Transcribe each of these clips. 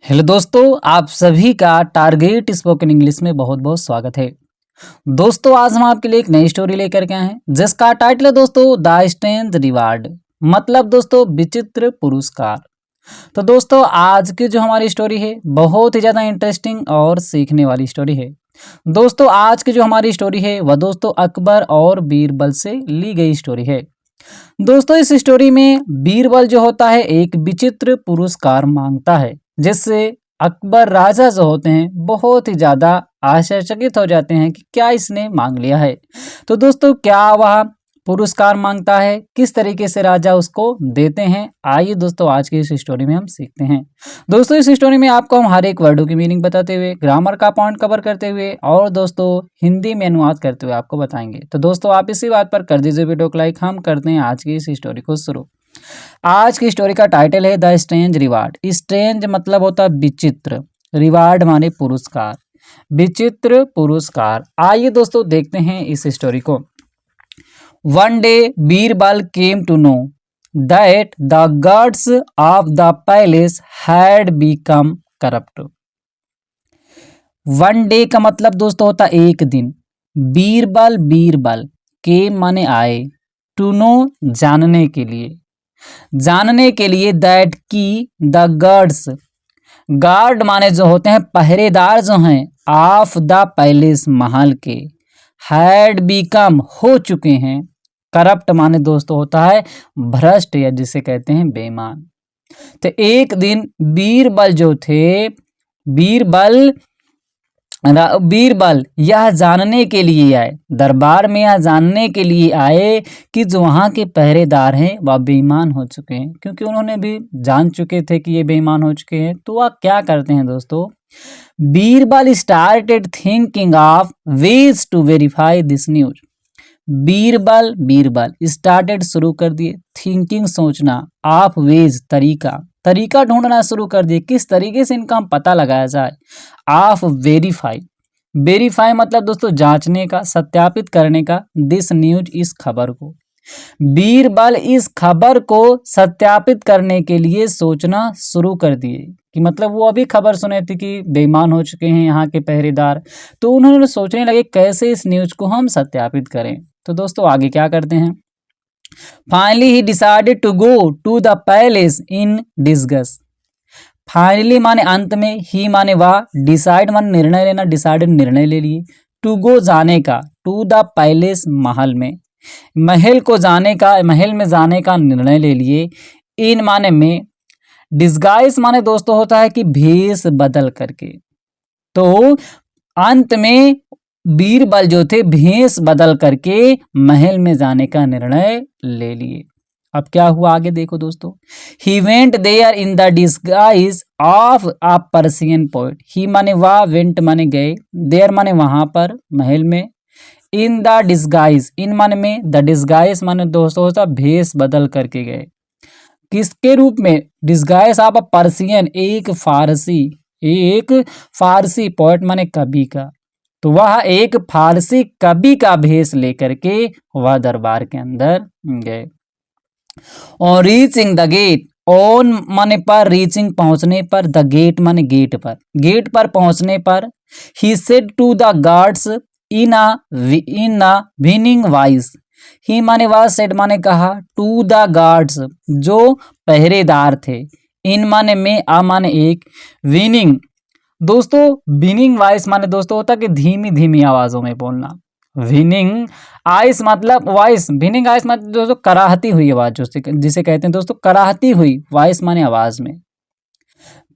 Hello दोस्तों, आप सभी का टारगेट स्पोकन इंग्लिश में बहुत बहुत स्वागत है। दोस्तों, आज हम आपके लिए एक नई स्टोरी लेकर के आए हैं जिसका टाइटल है दोस्तों द स्ट्रेंज रिवार्ड, मतलब दोस्तों विचित्र पुरस्कार। तो दोस्तों, आज की जो हमारी स्टोरी है बहुत ही ज़्यादा इंटरेस्टिंग और सीखने वाली स्टोरी है। दोस्तों, आज की जो हमारी स्टोरी है वह दोस्तों अकबर और बीरबल से ली गई स्टोरी है। दोस्तों, इस स्टोरी में बीरबल जो होता है एक विचित्र पुरस्कार मांगता है, जिससे अकबर राजा जो होते हैं बहुत ही ज़्यादा आश्चर्यचकित हो जाते हैं कि क्या इसने मांग लिया है। तो दोस्तों, क्या वह पुरस्कार मांगता है, किस तरीके से राजा उसको देते हैं, आइए दोस्तों आज की इस स्टोरी में हम सीखते हैं। दोस्तों, इस स्टोरी में आपको हम हर एक वर्डों की मीनिंग बताते हुए, ग्रामर का पॉइंट कवर करते हुए और दोस्तों हिंदी में अनुवाद करते हुए आपको बताएंगे। तो दोस्तों, आप इसी बात पर कर दीजिए वीडियो को लाइक। हम करते हैं आज की इस स्टोरी को शुरू। आज की स्टोरी का टाइटल है द स्ट्रेंज रिवार्ड। स्ट्रेंज मतलब होता है विचित्र, रिवार्ड माने पुरस्कार, विचित्र पुरस्कार। आइए दोस्तों देखते हैं इस स्टोरी को। One day Birbal came to know that the guards of the palace had become corrupt. One day का मतलब दोस्तों होता एक दिन। बीरबल बीरबल केम माने आए, टू नो जानने के लिए, जानने के लिए दैट की द गार्ड्स, गार्ड माने जो होते हैं पहरेदार जो हैं, ऑफ द पैलेस महल के, हैड बिकम हो चुके हैं, करप्ट माने दोस्तों होता है भ्रष्ट या जिसे कहते हैं बेईमान। तो एक दिन बीरबल जो थे, बीरबल बीरबल यह जानने के लिए आए, दरबार में यह जानने के लिए आए कि जो वहाँ के पहरेदार हैं वह बेईमान हो चुके हैं, क्योंकि उन्होंने भी जान चुके थे कि ये बेईमान हो चुके हैं। तो वह क्या करते हैं दोस्तों, Birbal started thinking of ways to verify this news. Birbal Birbal started शुरू कर दिए, थिंकिंग सोचना, ऑफ वेज तरीका, तरीका ढूंढना शुरू कर दिए किस तरीके से इनका हम पता लगाया जाए। ऑफ वेरीफाई, वेरीफाई मतलब दोस्तों जांचने का, सत्यापित करने का, दिस न्यूज इस खबर को। बीरबल इस खबर को सत्यापित करने के लिए सोचना शुरू कर दिए कि मतलब वो अभी खबर सुने थे कि बेईमान हो चुके हैं यहाँ के पहरेदार, तो उन्होंने सोचने लगे कैसे इस न्यूज को हम सत्यापित करें। तो दोस्तों आगे क्या करते हैं, finally he decided to go to the palace in disguise. Finally माने अंत में, ही माने वाह, डिसाइड माने निर्णय लेना, डिसाइडेड निर्णय ले लिए, टू गो जाने का, टू द पैलेस महल में, महल को जाने का, महल में जाने का निर्णय ले लिए। इन माने में, डिस्गाइज माने दोस्तों होता है कि भेष बदल करके। तो अंत में बीरबल जो थे भेष बदल करके महल में जाने का निर्णय ले लिए। अब क्या हुआ आगे देखो दोस्तों, he went there in the disguise of a Persian poet. He माने वह, वेंट माने गए, देयर माने वहां पर महल में, इन द डिस्गाइज, इन माने में, द डिस्गाइज माने दोस्तों होता भेष बदल करके गए, किसके रूप में, डिस्गाइज ऑफ अ पर्सियन, एक फारसी पोएट माने कवि का। तो वह एक फारसी कवि का भेष लेकर के वह दरबार के अंदर गए। और रीचिंग द गेट, ऑन माने पर, रीचिंग पहुंचने पर, द गेट माने गेट पर, गेट पर पहुंचने पर, he said to the guards in a winning voice. He माने वह, सेड माने कहा, टू द गार्ड्स जो पहरेदार थे, इन माने में, आ माने एक, विनिंग दोस्तों, विनिंग वॉइस माने दोस्तों होता है कि धीमी धीमी आवाजों में बोलना। विनिंग आइस मतलब वॉइस, विनिंग आइस मतलब दोस्तों कराहती हुई आवाज, जिसे कहते हैं दोस्तों कराहती हुई, वॉइस माने आवाज में,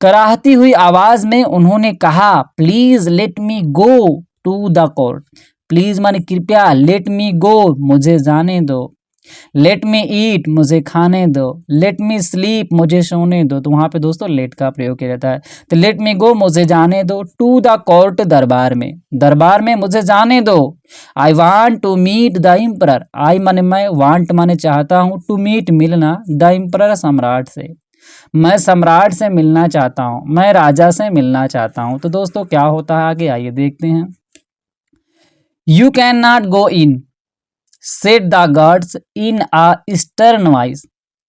कराहती हुई आवाज में उन्होंने कहा, please let me go to the court. Please माने कृपया, लेट मी गो मुझे जाने दो, लेट मी ईट मुझे खाने दो, लेट मी स्लीप मुझे सोने दो। तो वहां पे दोस्तों लेट का प्रयोग किया जाता है। तो लेट मी गो मुझे जाने दो, टू द कोर्ट दरबार में, दरबार में मुझे जाने दो। I want to meet the emperor, I माने मैं, वांट माने चाहता हूँ, टू मीट मिलना, द एम्परर सम्राट से, मैं सम्राट से मिलना चाहता हूँ, मैं राजा से मिलना चाहता हूँ। तो दोस्तों क्या होता है आगे, आइए देखते हैं। You can not go in, said the guards in a stern voice.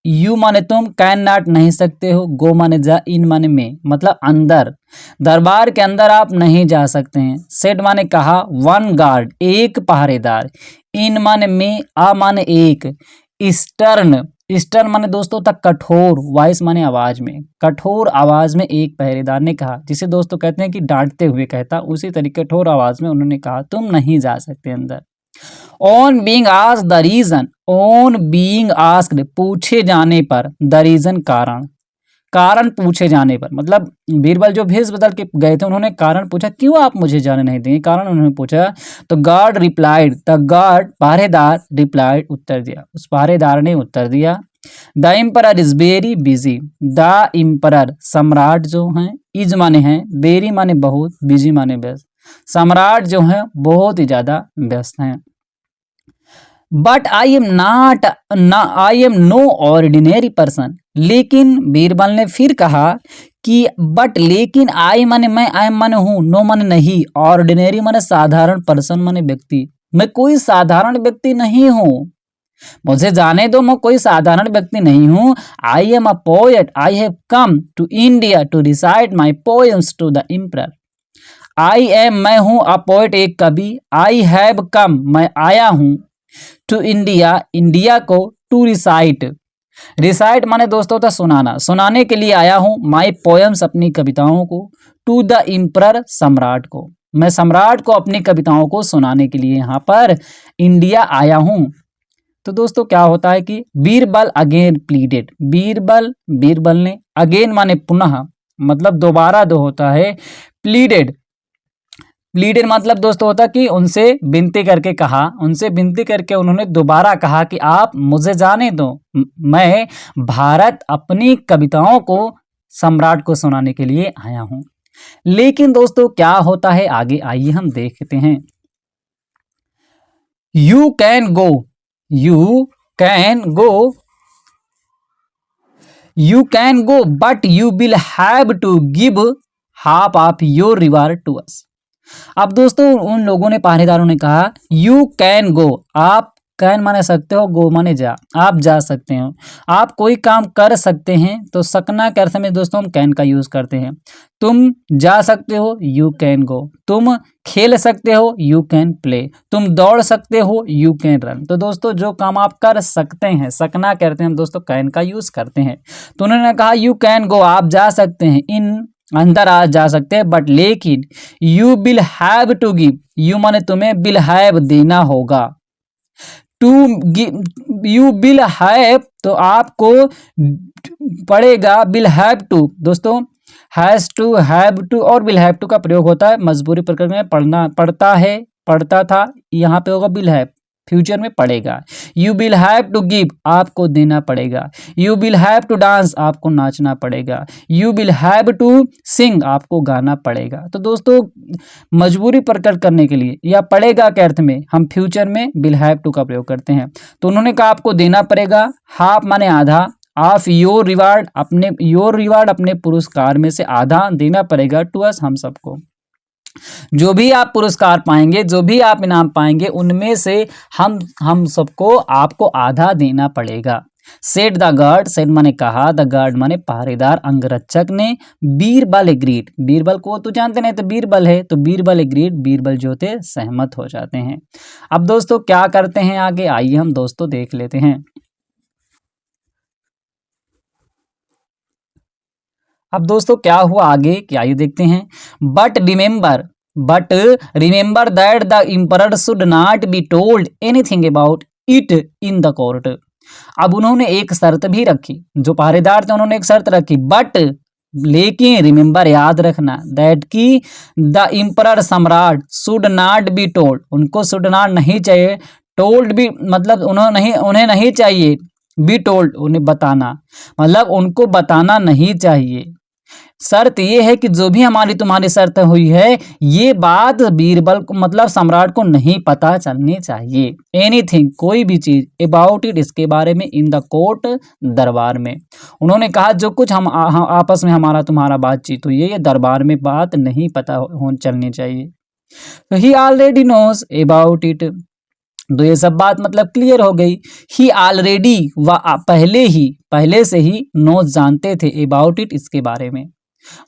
You माने तुम, कैन नॉट नहीं सकते हो, गो माने जा, इन माने में, मतलब अंदर, दरबार के अंदर आप नहीं जा सकते हैं। सेड माने कहा, वन गार्ड एक पहरेदार, इन माने में, आ माने एक, ईस्टर्न, ईस्टर्न माने दोस्तों था कठोर, वॉइस माने आवाज में, कठोर आवाज में एक पहरेदार ने कहा, जिसे दोस्तों कहते हैं कि डांटते हुए कहता, उसी तरीके कठोर आवाज में उन्होंने कहा तुम नहीं जा सकते अंदर। On being asked the reason, on being asked पूछे जाने पर, द रीजन कारण, कारण पूछे जाने पर, मतलब बीरबल जो भेष बदल के गए थे उन्होंने कारण पूछा क्यों आप मुझे जाने नहीं देंगे, कारण उन्होंने पूछा। तो गार्ड रिप्लाइड, द गार्ड पहरेदार रिप्लाइड उत्तर दिया, उस पहरेदार ने उत्तर दिया। The emperor is very busy, the emperor सम्राट जो हैं, इज माने हैं, वेरी माने बहुत, बिजी माने व्यस्त, सम्राट जो हैं बहुत ही ज्यादा व्यस्त हैं। But I am not, I am no ordinary person, लेकिन बीरबल ने फिर कहा कि बट लेकिन, आई माने मैं, आई माने हूँ, नो माने नहीं, ऑर्डिनरी माने साधारण, पर्सन माने व्यक्ति, मैं कोई साधारण व्यक्ति नहीं हूँ, मुझे जाने दो, मैं कोई साधारण व्यक्ति नहीं हूँ। I am a poet, I have come to India to recite my poems to the emperor. I am मैं हूँ, अ पोएट एक कवि, आई हैव कम मैं आया हूँ, टू इंडिया इंडिया को, टू रिसाइट, रिसाइट माने दोस्तों था सुनाना, सुनाने के लिए आया हूँ, माई पोएम्स अपनी कविताओं को, टू द एम्परर सम्राट को, मैं सम्राट को अपनी कविताओं को सुनाने के लिए यहाँ पर इंडिया आया हूँ। तो दोस्तों क्या होता है कि बीरबल अगेन प्लीडेड, बीरबल, बीरबल ने, अगेन माने पुनः, मतलब दोबारा दो होता है, प्लीडेड, प्लीडेड मतलब दोस्तों होता कि उनसे विनती करके कहा, उनसे विनती करके उन्होंने दोबारा कहा कि आप मुझे जाने दो, मैं भारत अपनी कविताओं को सम्राट को सुनाने के लिए आया हूं। लेकिन दोस्तों क्या होता है आगे, आइए हम देखते हैं। You can go, you can go, you can go but you will have to give half of your reward to us. अब दोस्तों उन लोगों ने, पहरेदारों ने कहा यू कैन गो, आप कैन माने सकते हो, गो माने जा, आप जा सकते हो, आप कोई काम कर सकते हैं, तो सकना के अर्थ में दोस्तों हम कैन का यूज करते हैं। तुम जा सकते हो, यू कैन गो, तुम खेल सकते हो, यू कैन प्ले, तुम दौड़ सकते हो, यू कैन रन। तो दोस्तों जो काम आप कर सकते हैं, सकना कहते हैं हम दोस्तों कैन का यूज करते हैं। तो उन्होंने कहा यू कैन गो, आप जा सकते हैं, इन अंदर आ जा सकते हैं, बट लेकिन you will have to give, you माने तुम्हें, विल हैव देना होगा, टू यू विल हैव तो आपको पड़ेगा, विल हैव टू दोस्तों हैज टू, हैव टू और विल हैव टू का प्रयोग होता है मजबूरी प्रकरण में, पढ़ना पड़ता है, पढ़ता था, यहाँ पे होगा विल हैव, फ्यूचर में पड़ेगा। You will have to give, आपको देना पड़ेगा। You will have to dance, आपको नाचना पड़ेगा। You will have to sing, आपको गाना पड़ेगा। तो दोस्तों मजबूरी प्रकट करने के लिए या पड़ेगा के अर्थ में हम फ्यूचर में विल हैव टू का प्रयोग करते हैं। तो उन्होंने कहा आपको देना पड़ेगा, हाफ माने आधा, ऑफ योर रिवार्ड, अपने योर रिवार्ड अपने पुरस्कार में से आधा देना पड़ेगा, टू अस हम सबको। जो भी आप पुरस्कार पाएंगे, जो भी आप इनाम पाएंगे, उनमें से हम सबको आपको आधा देना पड़ेगा। सेड द गार्ड, सेड माने कहा, द गार्ड माने पहरेदार, अंगरक्षक ने। बीरबल एग्रीड, बीरबल को तो जानते नहीं तो बीरबल है, तो बीरबल एग्रीड, बीरबल जो थे सहमत हो जाते हैं। अब दोस्तों क्या करते हैं आगे, आइए हम दोस्तों देख लेते हैं। अब दोस्तों क्या हुआ आगे, क्या ये देखते हैं। But remember that the emperor should not be told anything about it in the court. अब उन्होंने एक शर्त भी रखी, जो पहरेदार थे उन्होंने एक शर्त रखी, बट लेकिन रिमेंबर याद रखना, दैट की द एम्परर सम्राट शुड नॉट बी टोल्ड, उनको शुड नॉट नहीं चाहिए, टोल्ड भी मतलब उन्हें नहीं चाहिए, बी टोल्ड उन्हें बताना, मतलब उनको बताना नहीं चाहिए। शर्त ये है कि जो भी हमारी तुम्हारी शर्त हुई है, ये बात बीरबल को मतलब सम्राट को नहीं पता चलनी चाहिए। एनीथिंग कोई भी चीज, अबाउट इट इसके बारे में, इन द कोर्ट दरबार में। उन्होंने कहा जो कुछ हम आपस में हमारा तुम्हारा बातचीत हुई है, ये दरबार में बात नहीं पता हो चलनी चाहिए। तो ही ऑलरेडी नोज अबाउट इट, तो ये सब बात मतलब क्लियर हो गई। ही ऑलरेडी, वह पहले से ही नो जानते थे अबाउट इट, इसके बारे में,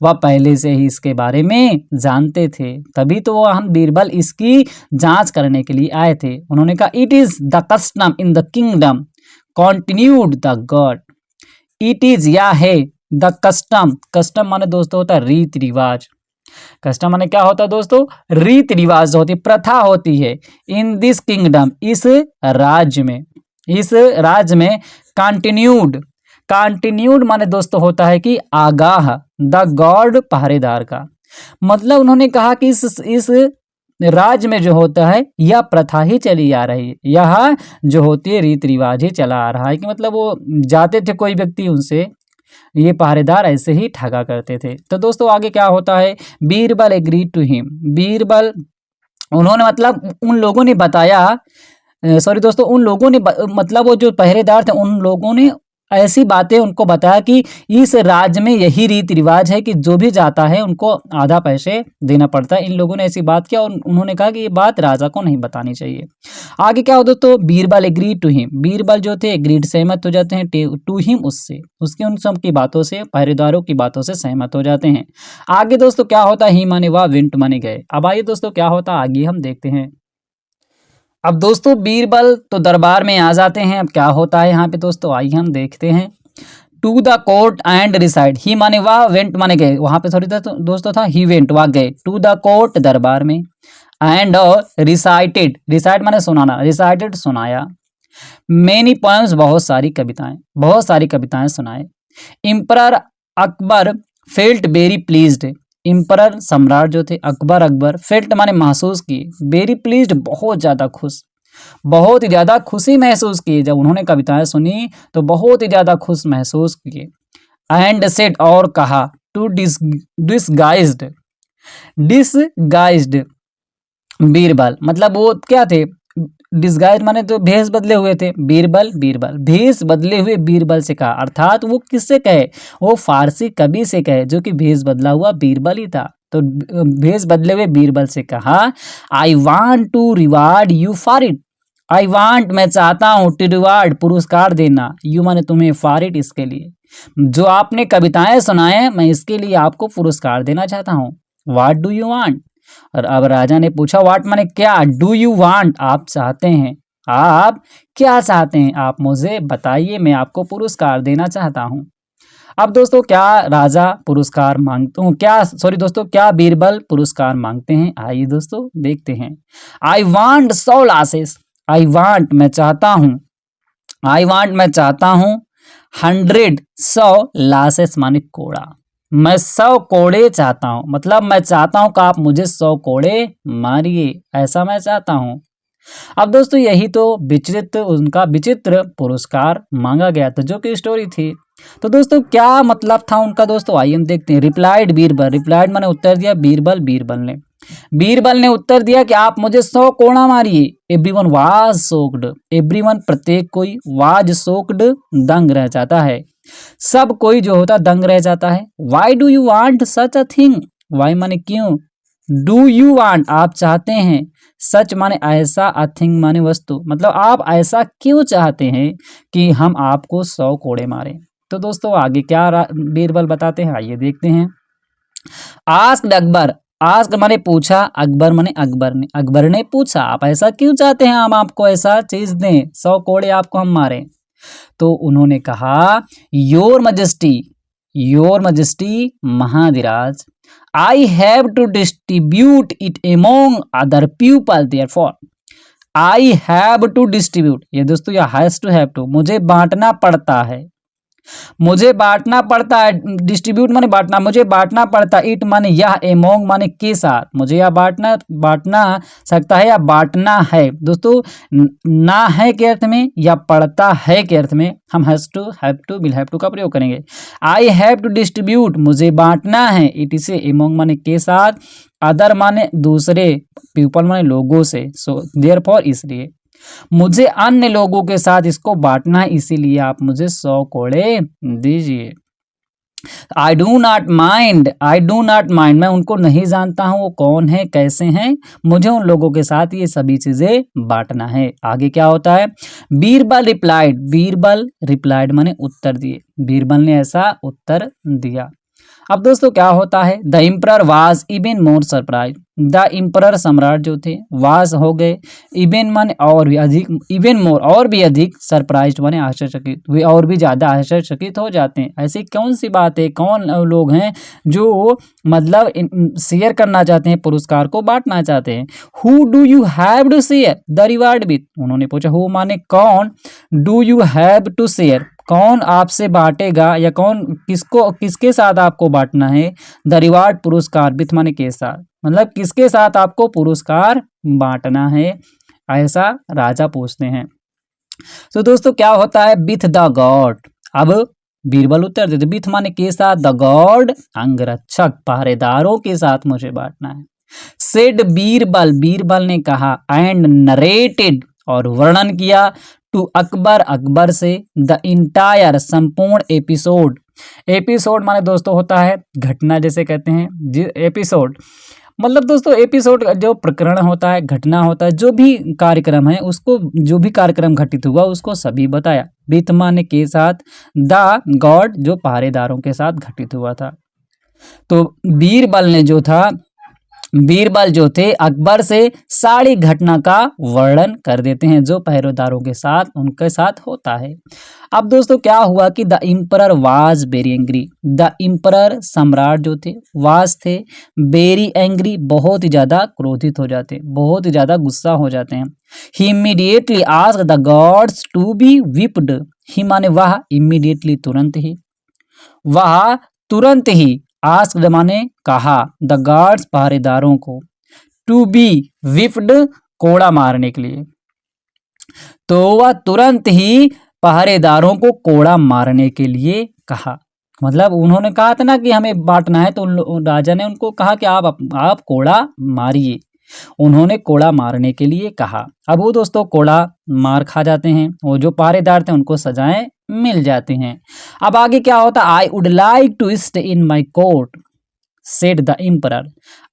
वह पहले से ही इसके बारे में जानते थे, तभी तो वह हम बीरबल इसकी जांच करने के लिए आए थे। उन्होंने कहा it is the custom in the kingdom continued the God, it is या है द कस्टम, कस्टम माने दोस्तों होता है रीति रिवाज, कस्टम माने क्या होता है दोस्तों, रीति रिवाज होती, प्रथा होती है, इन दिस किंगडम, इस राज्य में, इस राज्य में, कंटिन्यूड, कंटिन्यूड माने दोस्तों होता है कि आगाह, द गॉड पहरेदार का, मतलब उन्होंने कहा कि इस राज्य में जो होता है यह प्रथा ही चली आ रही है, यह जो होती है रीति रिवाज ही चला आ रहा है, कि मतलब वो जाते थे कोई व्यक्ति उनसे, ये पहरेदार ऐसे ही ठगा करते थे। तो दोस्तों आगे क्या होता है, Birbal agreed to him, Birbal उन्होंने मतलब उन लोगों ने बताया, सॉरी दोस्तों उन लोगों ने मतलब वो जो पहरेदार थे उन लोगों ने ऐसी बातें उनको बताया कि इस राज्य में यही रीति रिवाज है कि जो भी जाता है उनको आधा पैसे देना पड़ता है। इन लोगों ने ऐसी बात किया और उन्होंने कहा कि ये बात राजा को नहीं बतानी चाहिए। आगे क्या होता तो Birbal agreed to him, Birbal जो थे एग्रीड सहमत हो जाते हैं, टू हिम उससे, उसके उन सब की बातों से, पहरेदारों की बातों से सहमत हो जाते हैं। आगे दोस्तों क्या होता है, ही माने वाह वेंट माने गए। अब आइए दोस्तों क्या होता है आगे हम देखते हैं। अब दोस्तों बीरबल तो दरबार में आ जाते हैं। अब क्या होता है यहाँ पे दोस्तों, आइए हम देखते हैं। To the court and reside, he माने वह, वेंट माने गए, वहां पे थोड़ी तो दोस्तों था ही वेंट, वह गए, टू द कोर्ट दरबार में, एंड रिसाइटेड, रिसाइट माने सुनाना, रिसाइटेड सुनाया, मेनी पोएम्स बहुत सारी कविताएं सुनाए। इम्परर अकबर फेल्ट वेरी प्लीज्ड, इम्परर सम्राट जो थे अकबर फेल्ट माने महसूस किए, वेरी प्लीज्ड बहुत ज़्यादा खुश, बहुत ही ज़्यादा खुशी महसूस किए, जब उन्होंने कविताएं सुनी तो बहुत ही ज़्यादा खुश महसूस किए। एंड सेड और कहा, टू डिसगाइज्ड, डिसगाइज्ड बीरबल, मतलब वो क्या थे, डिसगाइज माने तो भेष बदले हुए थे, बीरबल भेष बदले हुए बीरबल से कहा, अर्थात वो किससे कहे, वो फारसी कवि से कहे जो कि भेष बदला हुआ बीरबल ही था। तो भेष बदले हुए बीरबल से कहा, I want to reward you for it, I want मैं चाहता हूँ, टू रिवार्ड पुरस्कार देना, यू माने तुम्हें, फॉर इट इसके लिए, जो आपने कविताएं सुनाए मैं इसके लिए आपको पुरस्कार देना चाहता हूँ। व्हाट डू यू वांट, और अब राजा ने पूछा व्हाट माने क्या, डू यू वांट आप चाहते हैं, आप क्या चाहते हैं, आप मुझे बताइए मैं आपको पुरस्कार देना चाहता हूं। अब दोस्तों क्या राजा पुरस्कार मांगते हूँ, क्या सॉरी दोस्तों क्या बीरबल पुरस्कार मांगते हैं, आइए दोस्तों देखते हैं। I want 100 losses, I want मैं चाहता हूँ, आई वांट मैं चाहता हूँ 100 लासेस माने कोड़ा, मैं 100 कोड़े चाहता हूँ, मतलब मैं चाहता हूँ कि आप मुझे 100 कोड़े मारिए, ऐसा मैं चाहता हूँ। अब दोस्तों यही तो उनका विचित्र पुरस्कार मांगा गया था, जो कि स्टोरी थी। तो दोस्तों क्या मतलब था उनका दोस्तों, आइए हम देखते हैं। रिप्लाइड बीरबल, रिप्लाइड मैंने उत्तर दिया बीरबल ने उत्तर दिया कि आप मुझे 100 कोड़ा मारिए। एवरीवन वाज सोक्ड, एवरीवन प्रत्येक कोई, वाज सोक्ड दंग रह जाता है, सब कोई जो होता दंग रह जाता है। Why do you want such a thing, why माने क्यों, डू यू वांट आप चाहते हैं, सच माने ऐसा, अ थिंग माने वस्तु, मतलब आप ऐसा क्यों चाहते हैं कि हम आपको 100 कोड़े मारें। तो दोस्तों आगे क्या बीरबल बताते हैं, आइए देखते हैं। आस्क्ड अकबर, आस्क माने पूछा, अकबर ने पूछा आप ऐसा क्यों चाहते हैं, हम आपको ऐसा चीज दें, 100 कोड़े आपको हम मारें। तो उन्होंने कहा, योर मजेस्टी महाधिराज, I have to distribute it among other people, therefore I have to distribute, ये दोस्तों या हैज टू, हैव टू, मुझे बांटना पड़ता है, डिस्ट्रीब्यूट माने बांटना, मुझे बांटना पड़ता, इट माने यह, एमोंग माने के साथ, मुझे यह बांटना सकता है या बांटना है। दोस्तों ना है के अर्थ में या पड़ता है के अर्थ में हम have to will have to का प्रयोग करेंगे। आई हैव टू डिस्ट्रीब्यूट, मुझे बांटना है, इट इसे, एमोंग माने के साथ, अदर माने दूसरे, पीपल माने लोगों से, सो देयरफॉर इसलिए, मुझे अन्य लोगों के साथ इसको बांटना है, इसीलिए आप मुझे 100 कोड़े दीजिए। आई डू नॉट माइंड, मैं उनको नहीं जानता हूँ वो कौन है कैसे हैं, मुझे उन लोगों के साथ ये सभी चीजें बांटना है। आगे क्या होता है, बीरबल रिप्लाइड माने उत्तर दिए, बीरबल ने ऐसा उत्तर दिया। अब दोस्तों क्या होता है, the emperor was even more surprise, the emperor सम्राट जो थे, वाज हो गए, इवन माने और भी अधिक, इवन मोर और भी अधिक, सरप्राइज माने आश्चर्यचकित, वे और भी ज्यादा आश्चर्यचकित हो जाते हैं। ऐसी कौन सी बात है, कौन लोग हैं जो मतलब शेयर करना चाहते हैं, पुरस्कार को बांटना चाहते हैं। Who do you have to share the reward with, उन्होंने पूछा हु माने कौन, do you have to share कौन आपसे बांटेगा या कौन किसको किसके साथ आपको बांटना है, द रिवार्ड पुरस्कार, विथ माने के साथ, मतलब किसके साथ आपको पुरस्कार बांटना है, ऐसा राजा पूछते हैं। तो दोस्तों क्या होता है, विथ द गॉड, अब बीरबल उत्तर देते विथ माने के साथ, द गॉड अंगरक्षक पहरेदारों के साथ मुझे बांटना है। सेड बीरबल ने कहा, एंड नरेटेड और वर्णन किया, टू अकबर से, द इंटायर संपूर्ण एपिसोड माने दोस्तों होता है घटना, जैसे कहते हैं एपिसोड, मतलब दोस्तों एपिसोड जो प्रकरण होता है, घटना होता है, जो भी कार्यक्रम है उसको, जो भी कार्यक्रम घटित हुआ उसको सभी बताया। विथ माने के साथ, द गॉड जो पहरेदारों के साथ घटित हुआ था। तो बीरबल जो थे अकबर से सारी घटना का वर्णन कर देते हैं जो पहरेदारों के साथ उनके साथ होता है। अब दोस्तों क्या हुआ कि the emperor was very angry, the emperor सम्राट जो थे, वाज थे, वेरी एंग्री बहुत ही ज्यादा क्रोधित हो जाते, बहुत ही ज्यादा गुस्सा हो जाते हैं। He immediately asked the gods to be whipped, he माने वह, इमीडिएटली तुरंत ही आस्क्ड माने कहा, द गार्ड्स पहरेदारों को, टू बी विप्ड कोड़ा मारने के लिए, तो वह तुरंत ही पहरेदारों को कोड़ा मारने के लिए कहा। मतलब उन्होंने कहा था ना कि हमें बांटना है, तो राजा ने उनको कहा कि आप कोड़ा मारिए, उन्होंने कोड़ा मारने के लिए कहा। अब वो दोस्तों कोड़ा मार खा जाते हैं, वो जो पहरेदार थे उनको सजाएं मिल जाते हैं। अब आगे क्या होता, I would like to stay in my court, said the emperor,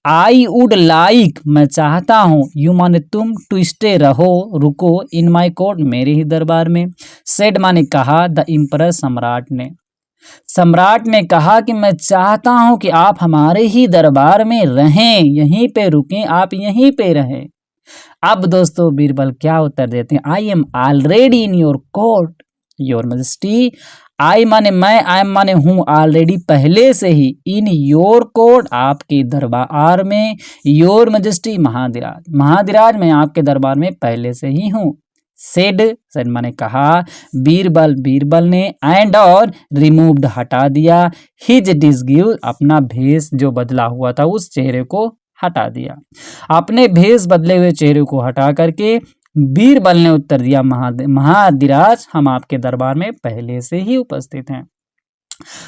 I would like मैं चाहता हूँ, यू माने तुम, टू स्टे रहो रुको, इन माई कोर्ट मेरे ही दरबार में, सेड माने कहा, द इम्परर सम्राट ने कहा कि मैं चाहता हूं कि आप हमारे ही दरबार में रहें, यहीं पे रुकें, आप यहीं पे रहें। अब दोस्तों बीरबल क्या उत्तर देते हैं, I am already in your court your majesty, I माने मैं, आई एम माने हूँ, ऑलरेडी पहले से ही, इन योर कोर्ट आपके दरबार में, योर मैजेस्टी महाधिराज मैं आपके दरबार में पहले से ही हूँ। सेड माने कहा, बीरबल ने, एंड और रिमूव्ड हटा दिया, हिज डिस्गिव अपना भेष जो बदला हुआ था उस चेहरे को हटा दिया, अपने भेष बदले हुए चेहरे को हटा करके बीरबल ने उत्तर दिया, महाधिराज हम आपके दरबार में पहले से ही उपस्थित हैं।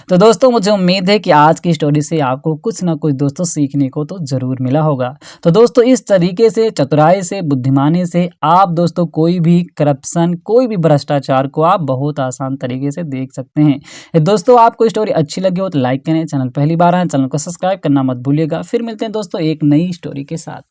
तो दोस्तों मुझे उम्मीद है कि आज की स्टोरी से आपको कुछ ना कुछ दोस्तों सीखने को तो जरूर मिला होगा। तो दोस्तों इस तरीके से चतुराई से, बुद्धिमानी से आप दोस्तों कोई भी करप्शन, कोई भी भ्रष्टाचार को आप बहुत आसान तरीके से देख सकते हैं। दोस्तों आपको स्टोरी अच्छी लगी हो तो लाइक करें, चैनल पहली बार आए चैनल को सब्सक्राइब करना मत भूलिएगा। फिर मिलते हैं दोस्तों एक नई स्टोरी के साथ।